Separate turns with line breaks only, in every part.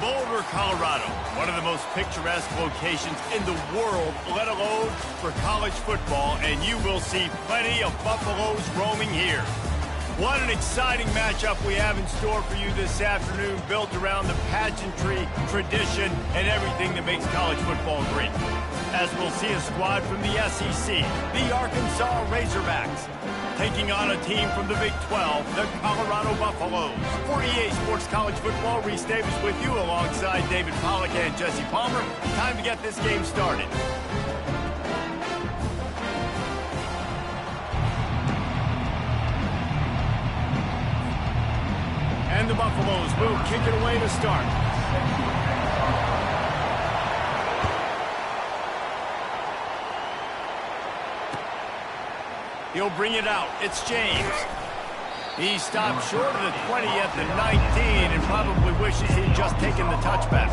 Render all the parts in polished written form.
Boulder, Colorado, one of the most picturesque locations in the world, let alone for college football, and you will see plenty of Buffaloes roaming here. What an exciting matchup we have in store for you this afternoon, built around the pageantry, tradition, and everything that makes college football great. As we'll see a squad from the SEC, the Arkansas Razorbacks, taking on a team from the Big 12, the Colorado Buffaloes. 48 Sports College Football, Reese Davis with you alongside David Pollack and Jesse Palmer. Time to get this game started. And the Buffaloes will kick it away to start. He'll bring it out. It's James. He stopped short of the 20 at the 19 and probably wishes he'd just taken the touchback.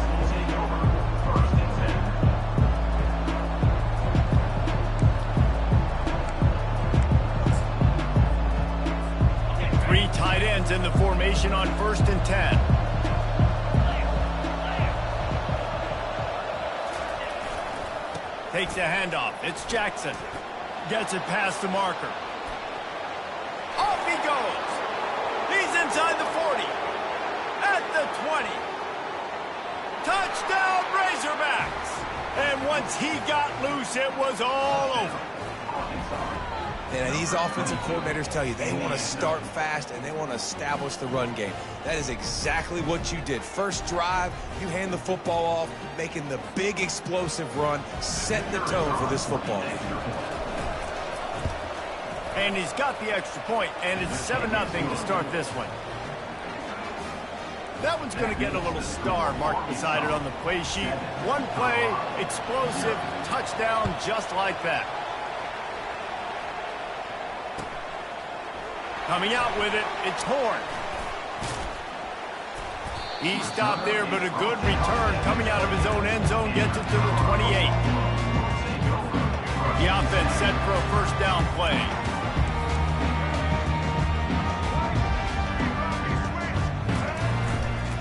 Three tight ends in the formation on 1st and 10. Takes a handoff. It's Jackson. Gets it past the marker. Off he goes. He's inside the 40. At the 20. Touchdown Razorbacks. And once he got loose, it was all over.
And these offensive coordinators tell you they want to start fast and they want to establish the run game. That is exactly what you did. First drive, you hand the football off, making the big explosive run, setting the tone for this football game.
And he's got the extra point, and it's 7-0 to start this one. That one's going to get a little star marked beside it on the play sheet. One play, explosive, touchdown, just like that. Coming out with it, it's Horn. He stopped there, but a good return coming out of his own end zone, gets it to the 28. The offense set for a first down play.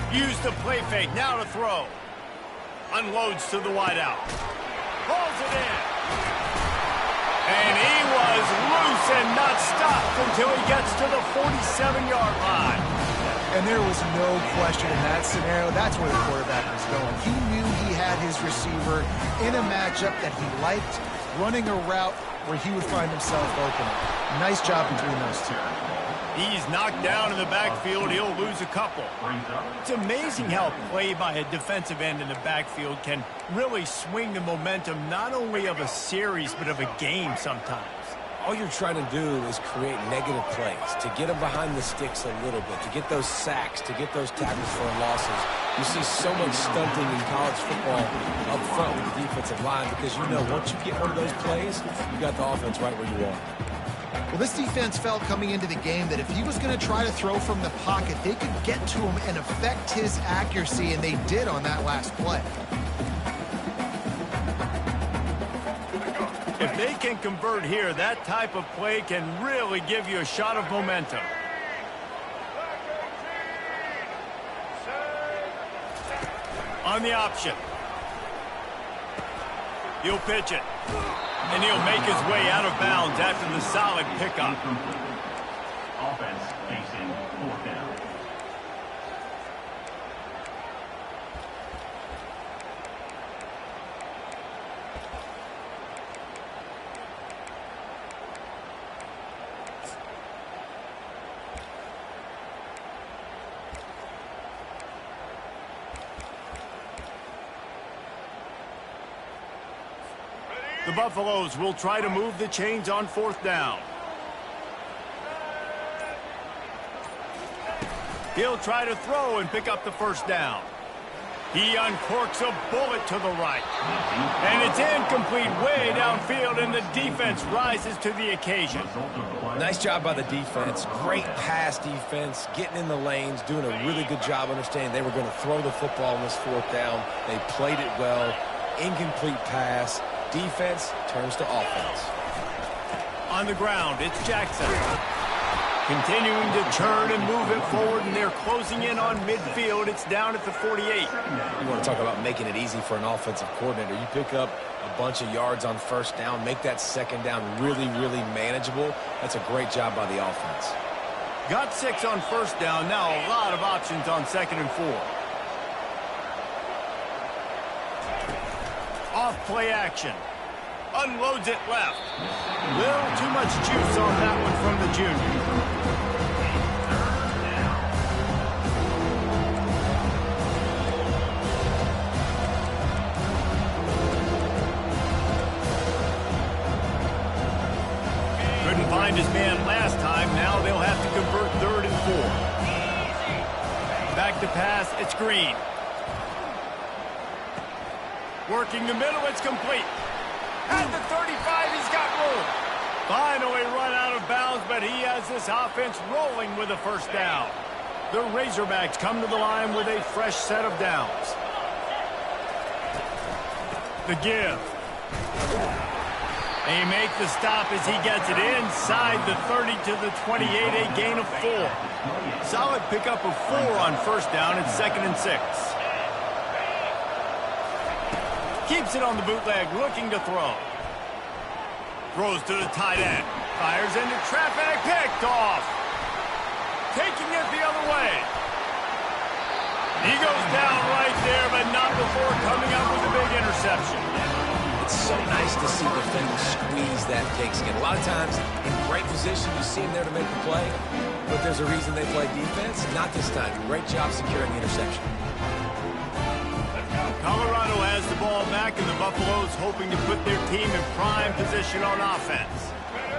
Use the play fake, now to throw. Unloads to the wideout. Pulls it in. And he was loose and not stopped until he gets to the 47-yard line.
And there was no question in that scenario. That's where the quarterback was going. He knew he had his receiver in a matchup that he liked, running a route where he would find himself open. Nice job between those two.
He's knocked down in the backfield. He'll lose a couple. It's amazing how play by a defensive end in the backfield can really swing the momentum not only of a series but of a game sometimes.
All you're trying to do is create negative plays, to get them behind the sticks a little bit, to get those sacks, to get those tackles for losses. You see so much stunting in college football up front with the defensive line because you know once you get one of those plays, you got the offense right where you want.
Well, this defense felt coming into the game that if he was going to try to throw from the pocket, they could get to him and affect his accuracy, and they did on that last play.
If they can convert here, that type of play can really give you a shot of momentum. On the option. He'll pitch it. And he'll make his way out of bounds after the solid pickup.
Offense facing 4th down.
The Buffaloes will try to move the chains on 4th down. He'll try to throw and pick up the first down. He uncorks a bullet to the right. And it's incomplete way downfield, and the defense rises to the occasion.
Nice job by the defense. Great pass defense, getting in the lanes, doing a really good job understanding they were going to throw the football on this 4th down. They played it well. Incomplete pass. Defense turns to offense.
On the ground, it's Jackson. Continuing to turn and move it forward, and they're closing in on midfield. It's down at the 48.
You want to talk about making it easy for an offensive coordinator. You pick up a bunch of yards on first down, make that second down really, really manageable. That's a great job by the offense.
Got 6 on first down. Now a lot of options on 2nd and 4. Off play action. Unloads it left. Little too much juice on that one from the junior. Couldn't find his man last time. Now they'll have to convert 3rd and 4. Back to pass. It's Green. Working the middle. It's complete. At the 35, he's got room. Finally run out of bounds, but he has this offense rolling with a first down. The Razorbacks come to the line with a fresh set of downs. The give. They make the stop as he gets it inside the 30 to the 28, a gain of 4. Solid pickup of 4 on first down at 2nd and 6. Keeps it on the bootleg, looking to throw. Throws to the tight end. Fires into traffic, picked off. Taking it the other way. He goes down right there, but not before coming up with a big interception.
It's so nice to see defenders squeeze that pigskin. A lot of times, in great position, you see him there to make the play, but there's a reason they play defense. Not this time. Great job securing the interception.
Colorado has the ball back, and the Buffaloes hoping to put their team in prime position on offense.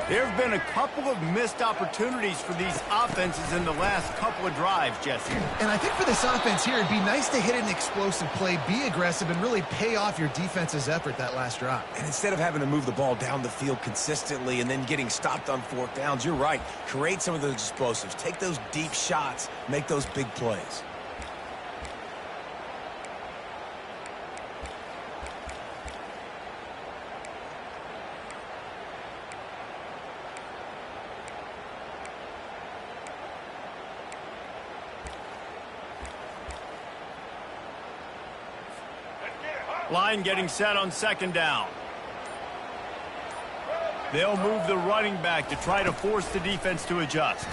There have been a couple of missed opportunities for these offenses in the last couple of drives, Jesse.
And I think for this offense here, it'd be nice to hit an explosive play, be aggressive, and really pay off your defense's effort that last drive.
And instead of having to move the ball down the field consistently and then getting stopped on 4th downs, you're right. Create some of those explosives. Take those deep shots. Make those big plays.
Line getting set on 2nd down. They'll move the running back to try to force the defense to adjust.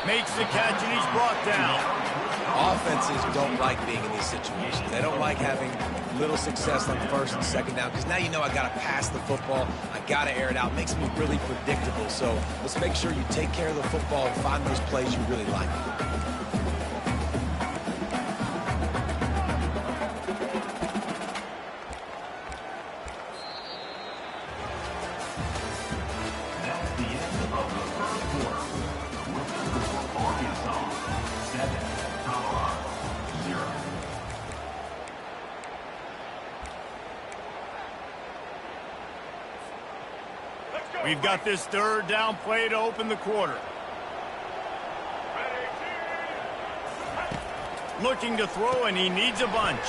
Makes the catch, and he's brought down.
Offenses don't like being in these situations. They don't like having little success on 1st and 2nd down, because now you know I got to pass the football. I got to air it out. It makes me really predictable. So let's make sure you take care of the football and find those plays you really like.
We've got this 3rd down play to open the quarter. Looking to throw, and he needs a bunch.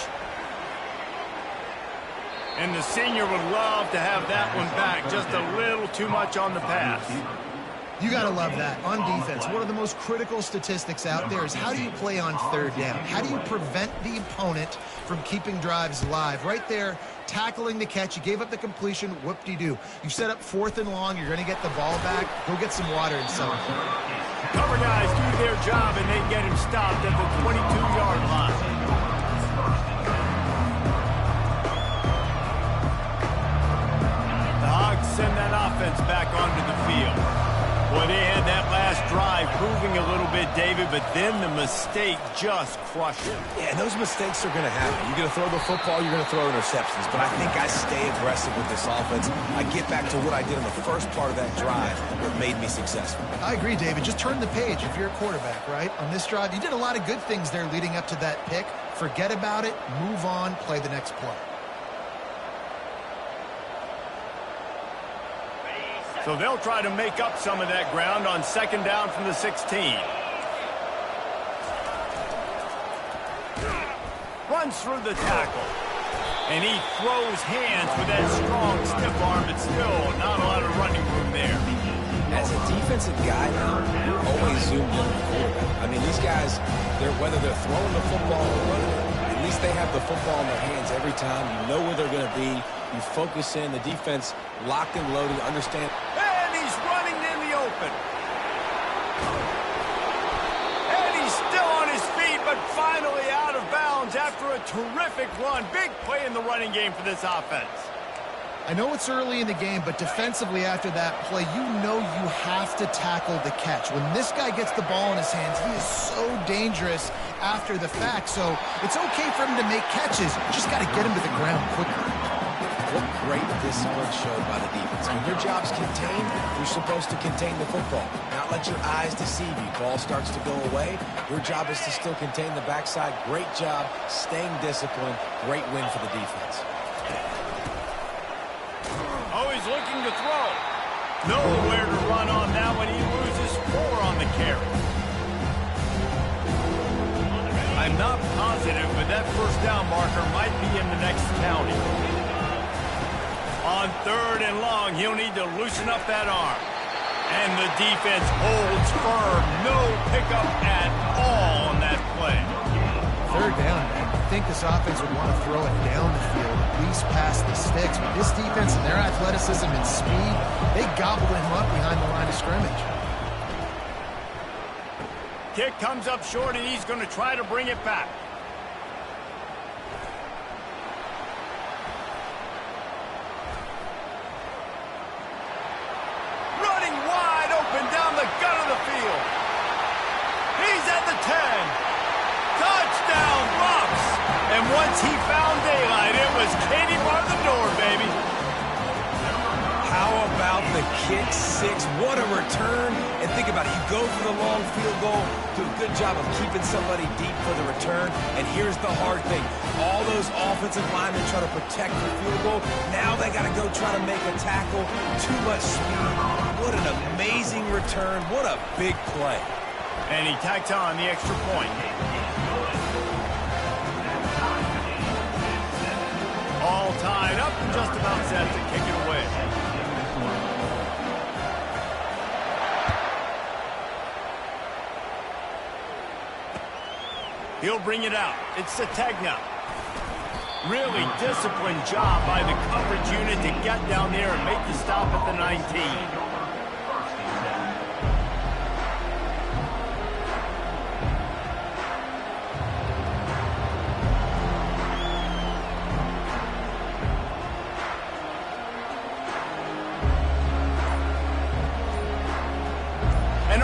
And the senior would love to have that one back. Just a little too much on the pass.
You got to love that. On defense, one of the most critical statistics out there is how do you play on 3rd down? How do you prevent the opponent from keeping drives alive? Right there, tackling the catch. You gave up the completion. Whoop-de-doo. You set up 4th and long. You're going to get the ball back. Go get some water and some.
Cover guys do their job, and they get him stopped at the 22-yard line. The Hogs send that offense back onto the field. Boy, they had that last drive moving a little bit, David, but then the mistake just crushed it.
Yeah, and those mistakes are going to happen. You're going to throw the football, you're going to throw interceptions. But I think I stay aggressive with this offense. I get back to what I did in the first part of that drive that made me successful.
I agree, David. Just turn the page if you're a quarterback, right? On this drive, you did a lot of good things there leading up to that pick. Forget about it, move on, play the next play.
So they'll try to make up some of that ground on 2nd down from the 16. Runs through the tackle. And he throws hands with that strong, stiff arm, but still not a lot of running room there.
As a defensive guy now, you're always zoomed in on the quarterback. I mean, these guys, whether they're throwing the football or running it, at least they have the football in their hands every time. You know where they're going to be. You focus in. The defense locked and loaded. Understand.
And he's running in the open. And he's still on his feet, but finally out of bounds after a terrific run. Big play in the running game for this offense.
I know it's early in the game, but defensively after that play, you know you have to tackle the catch. When this guy gets the ball in his hands, he is so dangerous after the fact. So it's okay for him to make catches. Just got to get him to the ground quicker.
What great discipline showed by the defense. When your job's contained, you're supposed to contain the football. Not let your eyes deceive you. Ball starts to go away. Your job is to still contain the backside. Great job staying disciplined. Great win for the defense.
Always looking to throw. Nowhere to run on that one. He loses 4 on the carry. I'm not positive, but that first down marker might be in the next county. On 3rd and long, he'll need to loosen up that arm. And the defense holds firm. No pickup at all on that play.
3rd down, man. I think this offense would want to throw it down the field, at least past the sticks. But this defense and their athleticism and speed, they gobbled him up behind the line of scrimmage.
Kick comes up short, and he's going to try to bring it back. Running wide open down the gut of the field. He's at the 10. Touchdown, Bucks! And once he found daylight, it was Katie bar the door, baby.
How about the kick 6? What a return. And think about it. You go for the long field goal, do a good job of keeping somebody deep for the return. And here's the hard thing. All those offensive linemen try to protect the field goal. Now they got to go try to make a tackle. Too much speed. What an amazing return. What a big play.
And he tacks on the extra point. All tied up and just about set to kick it away. He'll bring it out. It's Sategna. Really disciplined job by the coverage unit to get down there and make the stop at the 19.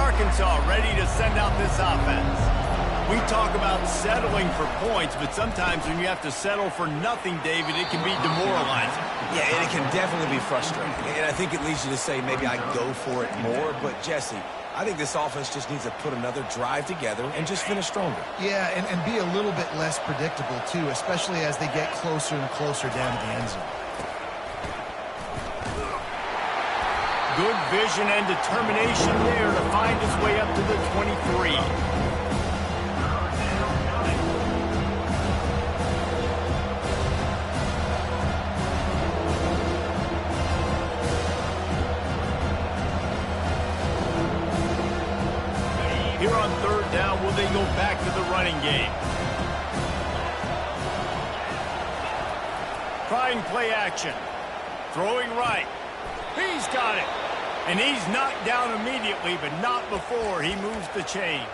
Arkansas ready to send out this offense. We talk about settling for points, but sometimes when you have to settle for nothing, David, it can be demoralizing.
Yeah, and it can definitely be frustrating. And I think it leads you to say maybe I go for it more. But, Jesse, I think this offense just needs to put another drive together and just finish stronger.
Yeah, and be a little bit less predictable, too, especially as they get closer and closer down to the end zone.
Good vision and determination there to find his way up to the 23. Here on 3rd down, will they go back to the running game? Trying play action. Throwing right. He's got it. And he's knocked down immediately, but not before he moves the chains.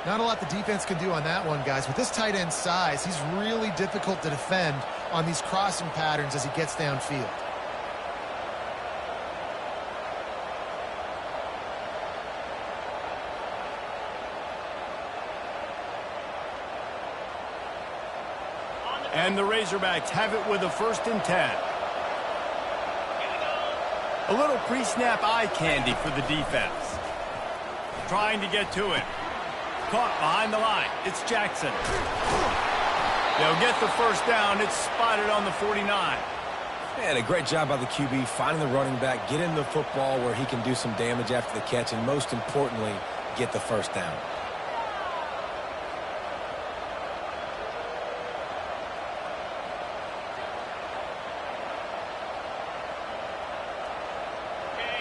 Not a lot the defense can do on that one, guys. With this tight end size, he's really difficult to defend on these crossing patterns as he gets downfield.
And the Razorbacks have it with a 1st and 10. A little pre-snap eye candy for the defense. Trying to get to it. Caught behind the line. It's Jackson. They'll get the 1st down. It's spotted on the 49.
And a great job by the QB finding the running back, get him the football where he can do some damage after the catch, and most importantly, get the 1st down.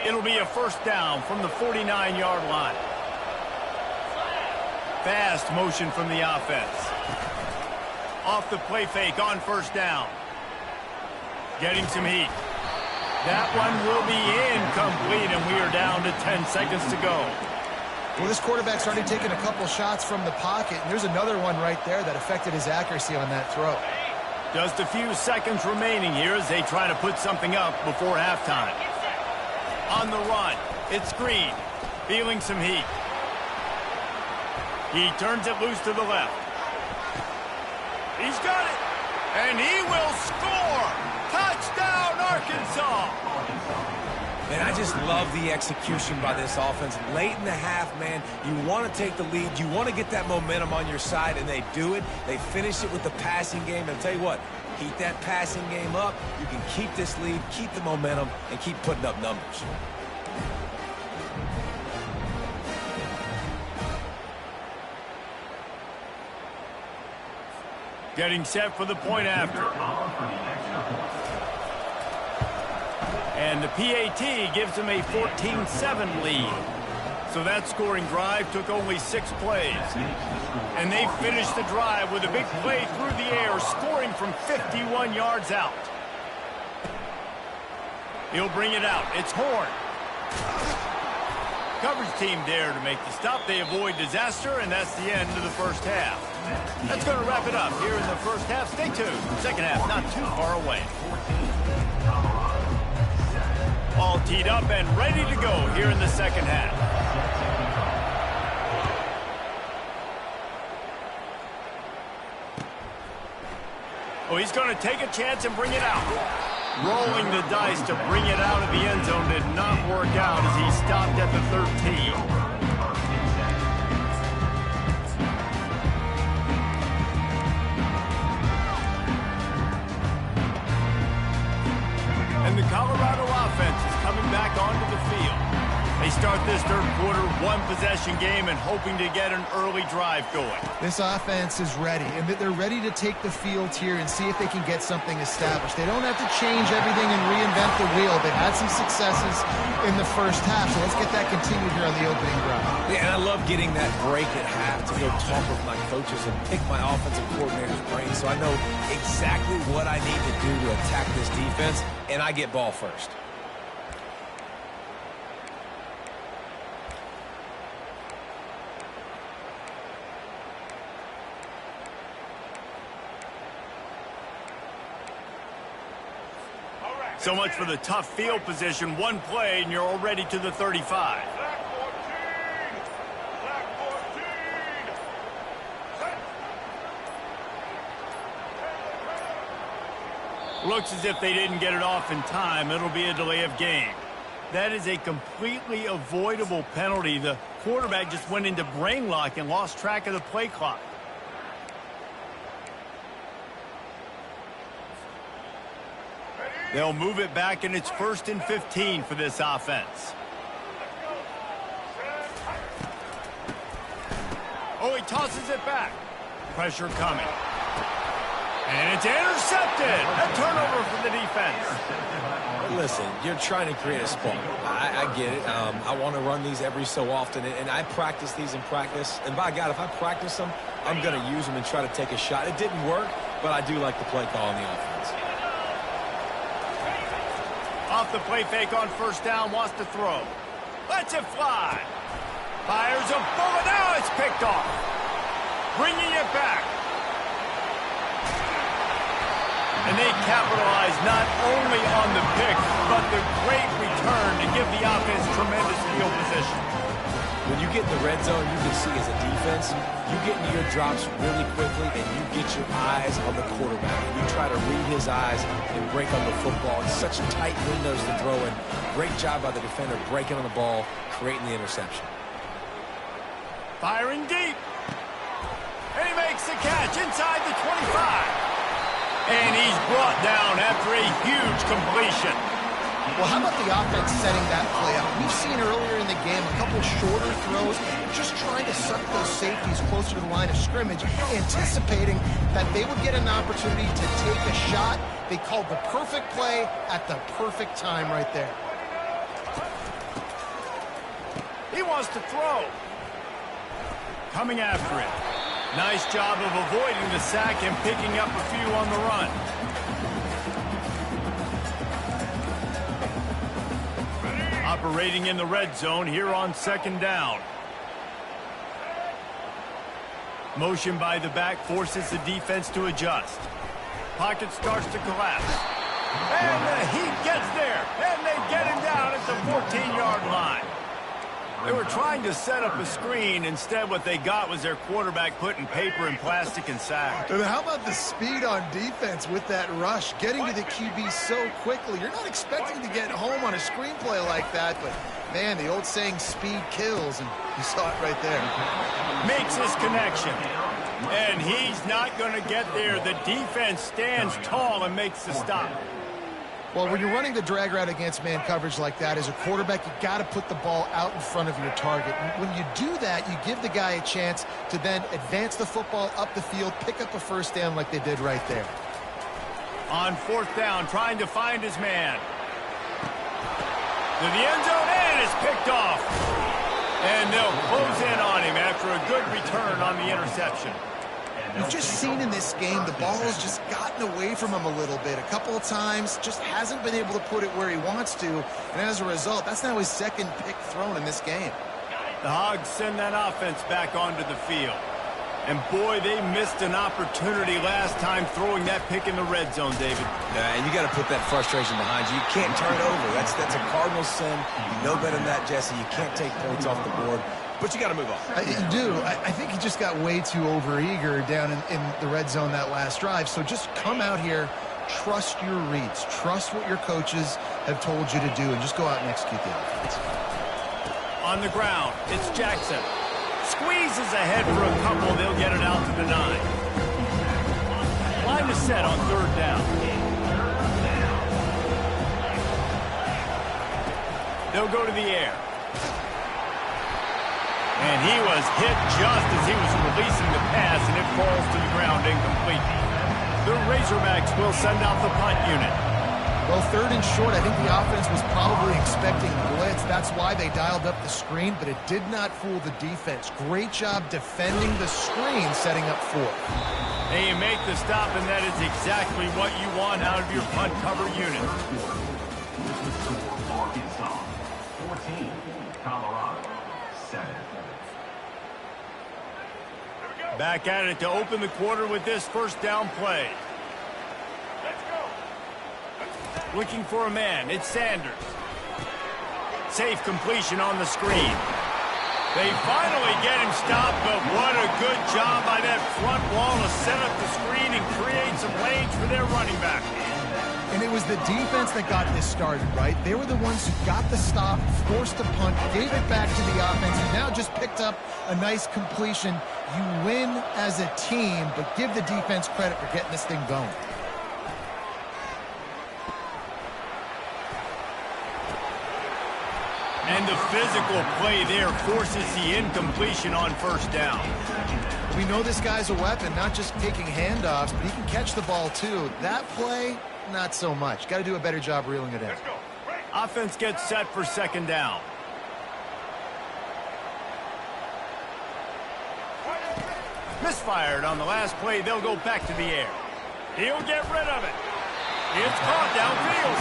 It'll be a first down from the 49-yard line. Fast motion from the offense. Off the play fake on first down. Getting some heat. That one will be incomplete, and we are down to 10 seconds to go.
Well, this quarterback's already taken a couple shots from the pocket, and there's another one right there that affected his accuracy on that throw.
Just a few seconds remaining here as they try to put something up before halftime. On the run, it's Green, feeling some heat. He turns it loose to the left. He's got it, and he will score! Touchdown, Arkansas!
Man, I just love the execution by this offense. Late in the half, man, you want to take the lead. You want to get that momentum on your side, and they do it. They finish it with the passing game. And I'll tell you what, keep that passing game up. You can keep this lead, keep the momentum, and keep putting up numbers.
Getting set for the point after. And the PAT gives them a 14-7 lead. So that scoring drive took only 6 plays. And they finished the drive with a big play through the air, scoring from 51 yards out. He'll bring it out. It's Horn. Coverage team there to make the stop. They avoid disaster, and that's the end of the first half. That's going to wrap it up here in the first half. Stay tuned. Second half not too far away. All teed up and ready to go here in the second half. Oh, he's going to take a chance and bring it out. Rolling the dice to bring it out of the end zone did not work out as he stopped at the 13. And the Colorado offense is coming back onto the field. They start this third quarter one-possession game and hoping to get an early drive going.
This offense is ready, and they're ready to take the field here and see if they can get something established. They don't have to change everything and reinvent the wheel. They've had some successes in the first half, so let's get that continued here on the opening drive.
Yeah, and I love getting that break at half to go talk with my coaches and pick my offensive coordinator's brain so I know exactly what I need to do to attack this defense, and I get ball first.
So much for the tough field position. One play, and you're already to the 35. Looks as if they didn't get it off in time. It'll be a delay of game. That is a completely avoidable penalty. The quarterback just went into brain lock and lost track of the play clock. They'll move it back, and it's 1st and 15 for this offense. Oh, he tosses it back. Pressure coming. And it's intercepted. A turnover for the defense.
Listen, you're trying to create a spark. I get it. I want to run these every so often, and I practice these in practice. And by God, if I practice them, I'm going to use them and try to take a shot. It didn't work, but I do like the play call on the offense.
Off the play fake on first down, wants to throw. Lets it fly. Fires a bullet. Now it's picked off. Bringing it back. And they capitalize not only on the pick, but the great return to give the offense tremendous field position.
When you get in the red zone, you can see as a defense, you get into your drops really quickly and you get your eyes on the quarterback. You try to read his eyes and break on the football. It's such tight windows to throw in. Great job by the defender breaking on the ball, creating the interception.
Firing deep. And he makes the catch inside the 25. And he's brought down after a huge completion.
Well, how about the offense setting that play up? We've seen earlier in the game a couple shorter throws, just trying to suck those safeties closer to the line of scrimmage, anticipating that they would get an opportunity to take a shot. They called the perfect play at the perfect time right there.
He wants to throw. Coming after it. Nice job of avoiding the sack and picking up a few on the run. Operating in the red zone here on second down. Motion by the back forces the defense to adjust. Pocket starts to collapse. And the Heat gets there. And they get him down at the 14-yard line. They were trying to set up a screen. Instead, what they got was their quarterback putting paper and plastic and sack.
And how about the speed on defense with that rush? Getting to the QB so quickly. You're not expecting to get home on a screenplay like that, but, man, the old saying, speed kills, and you saw it right there.
Makes his connection. And he's not going to get there. The defense stands tall and makes the stop.
Well, when you're running the drag route against man coverage like that, as a quarterback, you got to put the ball out in front of your target. When you do that, you give the guy a chance to then advance the football up the field, pick up a first down like they did right there.
On fourth down, trying to find his man. To the end zone, and it's picked off. And they'll close in on him after a good return on the interception.
You've just seen in this game, the ball has just gotten away from him a little bit. A couple of times, just hasn't been able to put it where he wants to. And as a result, that's now his second pick thrown in this game.
The Hogs send that offense back onto the field. And boy, they missed an opportunity last time throwing that pick in the red zone, David.
And you got to put that frustration behind you. You can't turn it over. That's a cardinal sin. You know better than that, Jesse. You can't take points off the board. But you got to move on.
You do. I think he just got way too overeager down in the red zone that last drive. So just come out here, trust your reads, trust what your coaches have told you to do, and just go out and execute the offense.
On the ground, it's Jackson. Squeezes ahead for a couple. They'll get it out to the 9. Line is set on third down. They'll go to the air. And he was hit just as he was releasing the pass, and it falls to the ground incomplete. The Razorbacks will send out the punt unit.
Well, third and short, I think the offense was probably expecting blitz. That's why they dialed up the screen, but it did not fool the defense. Great job defending the screen, setting up fourth.
And you make the stop, and that is exactly what you want out of your punt cover unit.
Arkansas, 14, Colorado, 7.
Back at it to open the quarter with this first down play. Looking for a man. It's Sanders. Safe completion on the screen. They finally get him stopped, but what a good job by that front wall to set up the screen and create some lanes for their running back.
And it was the defense that got this started, right? They were the ones who got the stop, forced the punt, gave it back to the offense, and now just picked up a nice completion. You win as a team, but give the defense credit for getting this thing going.
And the physical play there forces the incompletion on first down.
We know this guy's a weapon, not just taking handoffs, but he can catch the ball too. That play, not so much. Got to do a better job reeling it in.
Offense gets set for second down. Misfired on the last play. They'll go back to the air. He'll get rid of it. It's caught downfield.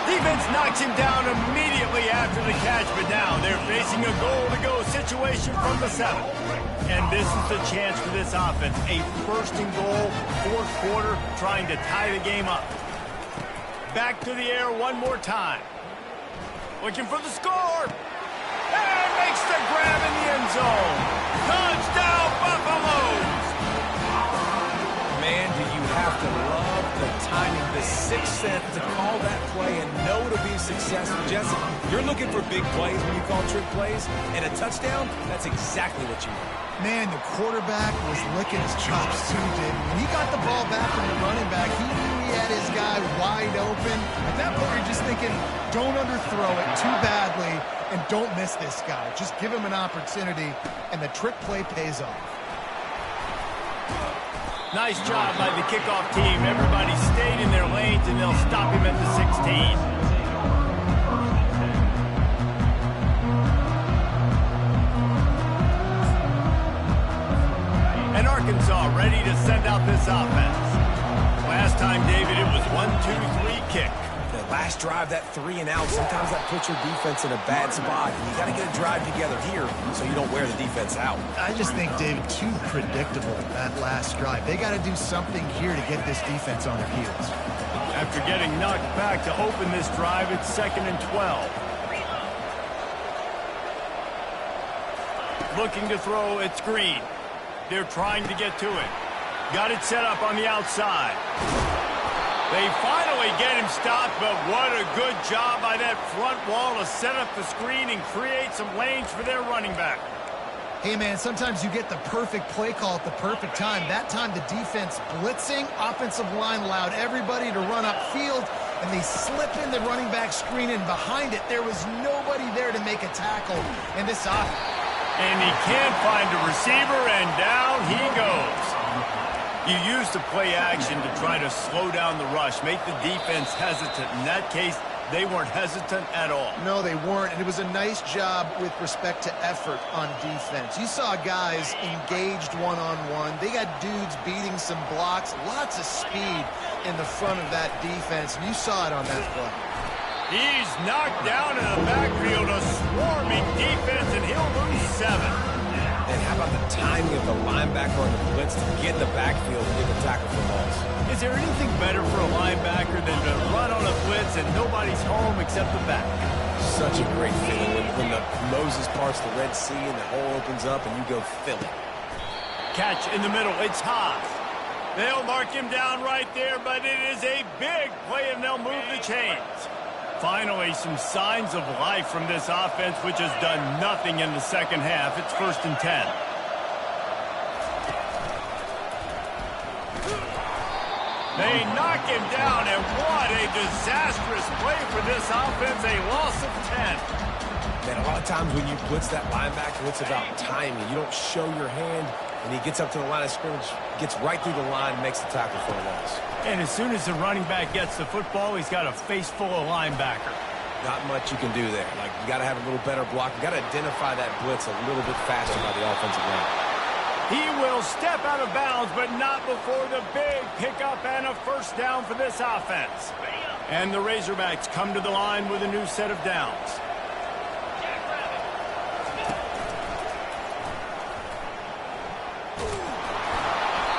Defense knocks him down immediately after the catch, but now they're facing a goal-to-go situation from the 7. And this is the chance for this offense. A first and goal, fourth quarter, trying to tie the game up. Back to the air one more time. Looking for the score. And makes the grab in the end zone. Touchdown, Buffaloes!
Man, do you have to love the timing, the sixth sense to call that play and know to be successful. Jesse, you're looking for big plays when you call trick plays, and a touchdown, that's exactly what you want.
Man, the quarterback was licking his chops too, Dippy. When he got the ball back from the running back, he knew he had his guy wide open. At that point, you're just thinking, don't underthrow it too badly, and don't miss this guy. Just give him an opportunity, and the trick play pays off.
Nice job by the kickoff team. Everybody stayed in their lanes, and they'll stop him at the 16. Arkansas ready to send out this offense. Last time, David, it was 1-2-3 kick.
The last drive, that 3 and out, sometimes that puts your defense in a bad spot. And you got to get a drive together here so you don't wear the defense out.
I just think, David, too predictable that last drive. They got to do something here to get this defense on their heels.
After getting knocked back to open this drive, it's 2nd and 12. Looking to throw, it's Green. They're trying to get to it. Got it set up on the outside. They finally get him stopped, but what a good job by that front wall to set up the screen and create some lanes for their running back.
Hey, man, sometimes you get the perfect play call at the perfect time. That time the defense blitzing, offensive line allowed everybody to run upfield, and they slip in the running back screen, and behind it there was nobody there to make a tackle in this offense.
And he can't find a receiver, and down he goes. You use the play action to try to slow down the rush, make the defense hesitant. In that case, they weren't hesitant at all.
No, they weren't, and it was a nice job with respect to effort on defense. You saw guys engaged one-on-one. They got dudes beating some blocks, lots of speed in the front of that defense, and you saw it on that play.
He's knocked down in the backfield, a swarming defense, and he'll lose 7.
And how about the timing of the linebacker on the blitz to get in the backfield and get the tackle for loss?
Is there anything better for a linebacker than to run on a blitz and nobody's home except the back?
Such a great feeling when the Moses parts the Red Sea and the hole opens up and you go fill it.
Catch in the middle, it's Haas. They'll mark him down right there, but it is a big play and they'll move the chains. Finally, some signs of life from this offense, which has done nothing in the second half. It's 1st and 10. They knock him down, and what a disastrous play for this offense, a loss of 10.
Man, a lot of times when you blitz that linebacker, it's about timing. You don't show your hand, and he gets up to the line of scrimmage, gets right through the line, and makes the tackle for a loss.
And as soon as the running back gets the football, he's got a face full of linebacker.
Not much you can do there. Like, you got to have a little better block. You got to identify that blitz a little bit faster by the offensive line.
He will step out of bounds, but not before the big pickup and a 1st down for this offense. And the Razorbacks come to the line with a new set of downs.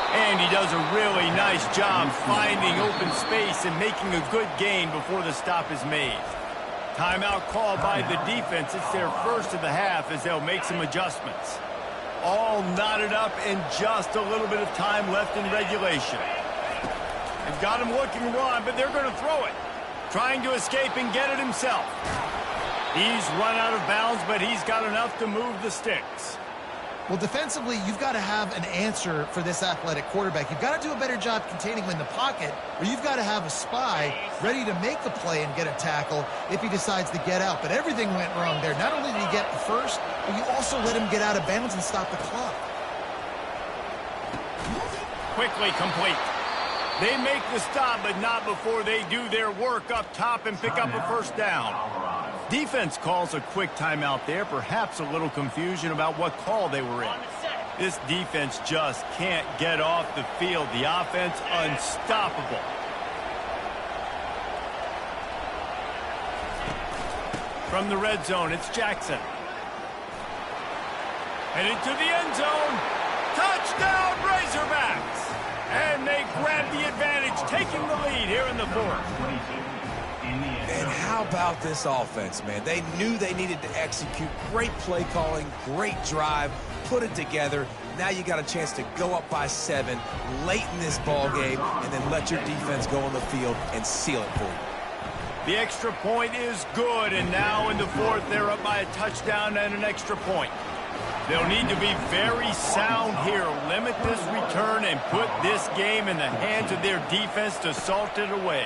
And he does a really nice job finding open space and making a good gain before the stop is made. Timeout called by the defense. It's their 1st of the half as they'll make some adjustments. All knotted up and just a little bit of time left in regulation. They've got him looking to run, but they're going to throw it. Trying to escape and get it himself. He's run out of bounds, but he's got enough to move the sticks.
Well, defensively, you've got to have an answer for this athletic quarterback. You've got to do a better job containing him in the pocket, or you've got to have a spy ready to make the play and get a tackle if he decides to get out. But everything went wrong there. Not only did he get the first, but you also let him get out of bounds and stop the clock.
Quickly complete. They make the stop, but not before they do their work up top and pick up a 1st down. Defense calls a quick timeout there, perhaps a little confusion about what call they were in. This defense just can't get off the field. The offense unstoppable. From the red zone, it's Jackson. Headed to the end zone. Touchdown, Razorbacks! And they grab the advantage, taking the lead here in the 4th.
And how about this offense, man? They knew they needed to execute. Great play calling, great drive, put it together. Now you got a chance to go up by 7 late in this ball game and then let your defense go on the field and seal it for you.
The extra point is good, and now in the 4th, they're up by a touchdown and an extra point. They'll need to be very sound here, limit this return, and put this game in the hands of their defense to salt it away.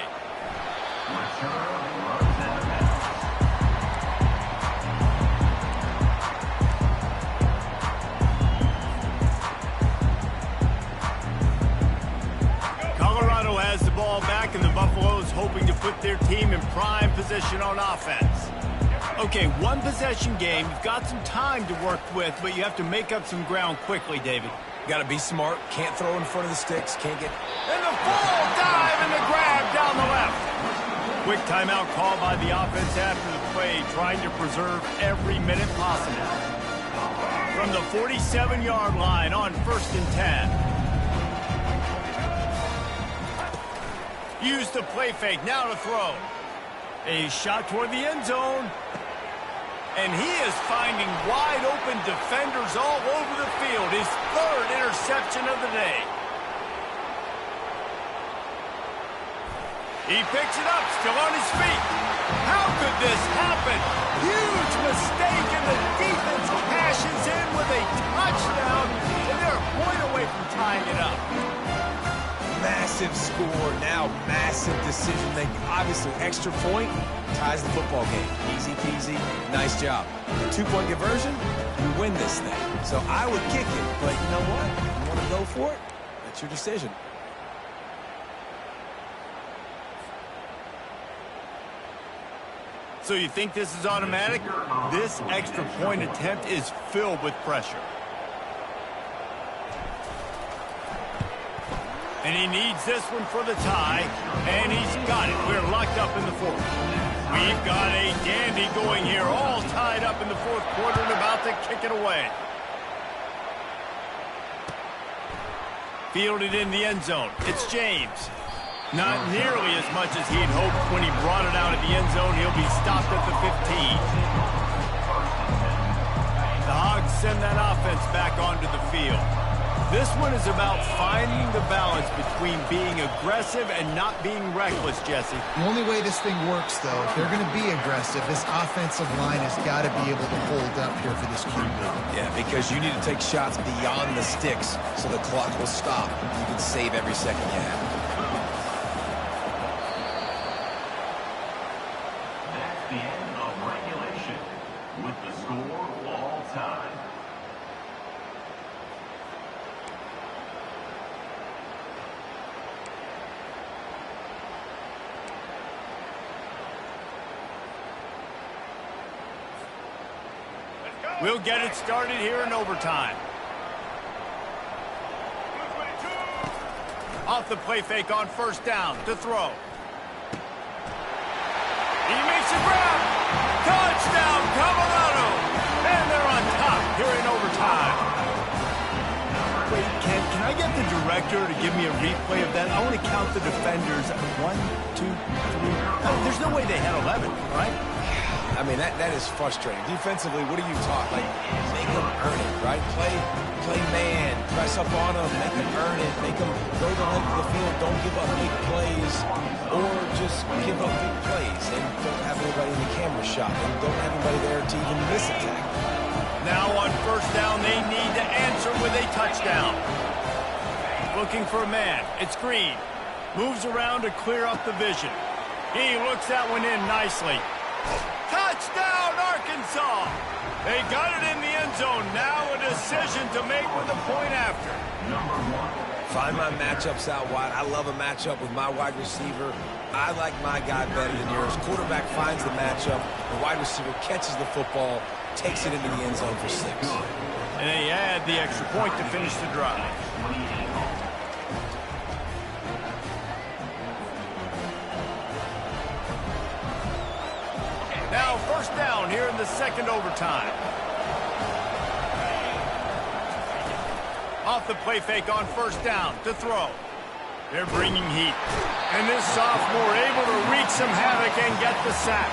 Colorado has the ball back, and the Buffaloes hoping to put their team in prime position on offense. Okay, 1 possession game. You've got some time to work with, but you have to make up some ground quickly, David.
Got to be smart. Can't throw in front of the sticks. Can't get...
And the full dive and the grab down the left. Quick timeout call by the offense after the play, trying to preserve every minute possible. From the 47-yard line on 1st and 10. Use the play fake, now to throw. A shot toward the end zone. And he is finding wide-open defenders all over the field. His 3rd interception of the day. He picks it up, still on his feet. How could this happen? Huge mistake, and the defense cashes in with a touchdown, and they're a point away from tying it up.
Massive score, now massive decision making. Obviously, extra point ties the football game. Easy peasy, nice job. The 2-point conversion, you win this thing. So I would kick it, but you know what? You want to go for it? That's your decision.
So you think this is automatic? This extra point attempt is filled with pressure. And he needs this one for the tie, and he's got it. We're locked up in the 4th. We've got a dandy going here, all tied up in the 4th quarter and about to kick it away. Fielded in the end zone. It's James. Not nearly as much as he'd hoped when he brought it out of the end zone. He'll be stopped at the 15. The Hogs send that offense back onto the field. This one is about finding the balance between being aggressive and not being reckless, Jesse.
The only way this thing works, though, if they're going to be aggressive, this offensive line has got to be able to hold up here for this QB.
Yeah, because you need to take shots beyond the sticks so the clock will stop. You can save every second you have.
That's the end of regulation with the score all time.
We'll get it started here in overtime. Off the play fake on 1st down to throw. He makes a grab. Touchdown, Colorado. And they're on top here in overtime. Wait, can I get the director to give me a replay of that? I want to count the defenders. 1, 2, 3. There's no way they had 11, right?
I mean, that is frustrating. Defensively, what do you talk? Like, make them earn it, right? Play man, press up on them, make them earn it, make them go the length of the field, don't give up big plays, or just give up big plays and don't have anybody in the camera shot and don't have anybody there to even miss a tackle.
Now on 1st down, they need to answer with a touchdown. Looking for a man. It's Green. Moves around to clear up the vision. He looks that one in nicely. Touchdown, Arkansas! They got it in the end zone. Now a decision to make with a point after.
Find my matchups out wide. I love a matchup with my wide receiver. I like my guy better than yours. Quarterback finds the matchup. The wide receiver catches the football, takes it into the end zone for 6.
And they add the extra point to finish the drive. Now 1st down here in the 2nd overtime. Off the play fake on 1st down to throw. They're bringing heat. And this sophomore able to wreak some havoc and get the sack.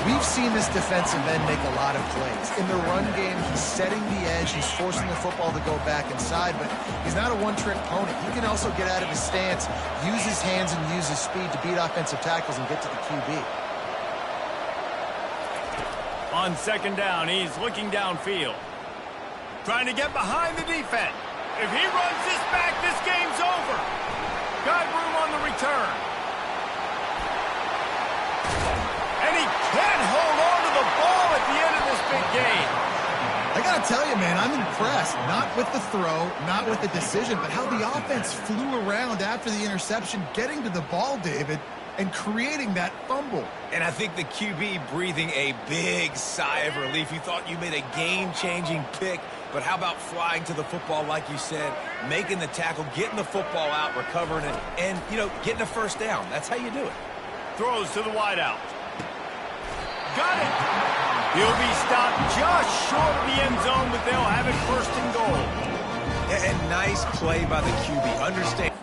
We've seen this defensive end make a lot of plays. In the run game, he's setting the edge. He's forcing the football to go back inside, but he's not a one-trick pony. He can also get out of his stance, use his hands, and use his speed to beat offensive tackles and get to the QB.
On 2nd down, he's looking downfield. Trying to get behind the defense. If he runs this back, this game's over. Got room on the return. And he can't hold on to the ball at the end of this big game.
I got to tell you, man, I'm impressed. Not with the throw, not with the decision, but how the offense flew around after the interception, getting to the ball, David, and creating that fumble.
And I think the QB breathing a big sigh of relief. You thought you made a game-changing pick, but how about flying to the football, like you said, making the tackle, getting the football out, recovering it, and, you know, getting a first down. That's how you do it.
Throws to the wideout. Got it. He'll be stopped just short of the end zone, but they'll have it first and goal.
And nice play by the QB. Understand.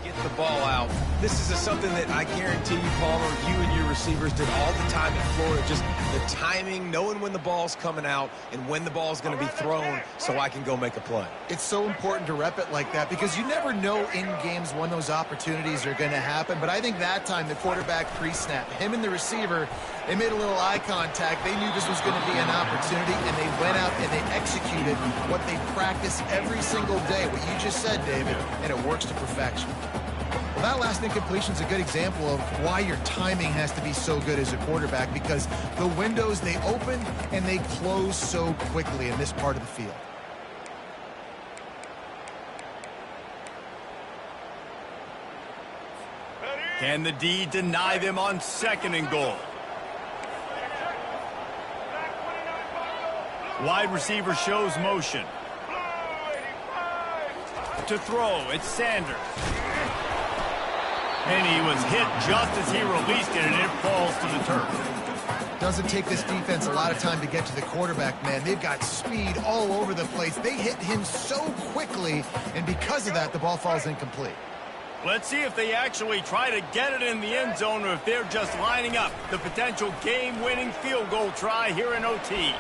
Get the ball out. This is something that I guarantee you, Palmer, you and your receivers did all the time in Florida. Just the timing, knowing when the ball's coming out and when the ball's going to be thrown so I can go make a play.
It's so important to rep it like that because you never know in games when those opportunities are going to happen. But I think that time the quarterback pre-snap, him and the receiver, they made a little eye contact. They knew this was going to be an opportunity, and they went out and they executed what they practice every single day, what you just said, David, and it works to perfection. Well, that last incompletion is a good example of why your timing has to be so good as a quarterback, because the windows, they open and they close so quickly in this part of the field.
Can the D deny them on second and goal? Wide receiver shows motion. To throw, it's Sanders. And he was hit just as he released it, and it falls to the turf.
Doesn't take this defense a lot of time to get to the quarterback, man. They've got speed all over the place. They hit him so quickly, and because of that, the ball falls incomplete.
Let's see if they actually try to get it in the end zone or if they're just lining up the potential game-winning field goal try here in OT.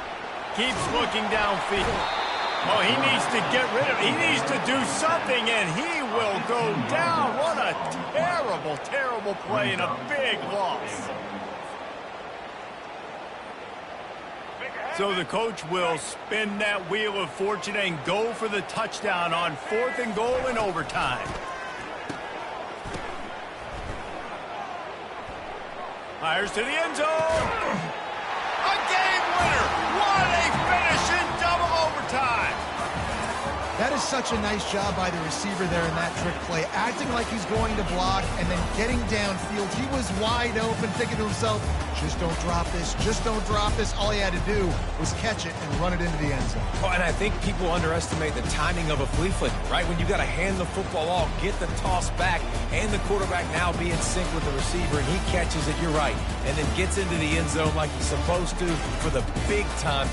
Keeps looking downfield. Oh, he needs to get rid of it. He needs to do something, and he will go down. What a terrible, terrible play and a big loss. So the coach will spin that wheel of fortune and go for the touchdown on fourth and goal in overtime. Fires to the end zone. A game winner. What a finish in double overtime.
That is such a nice job by the receiver there in that trick play, acting like he's going to block and then getting downfield. He was wide open, thinking to himself, just don't drop this, just don't drop this. All he had to do was catch it and run it into the end zone.
Oh, and I think people underestimate the timing of a flea flicker, right? When you got to hand the football off, get the toss back, and the quarterback now be in sync with the receiver, and he catches it, you're right, and then gets into the end zone like he's supposed to for the big-time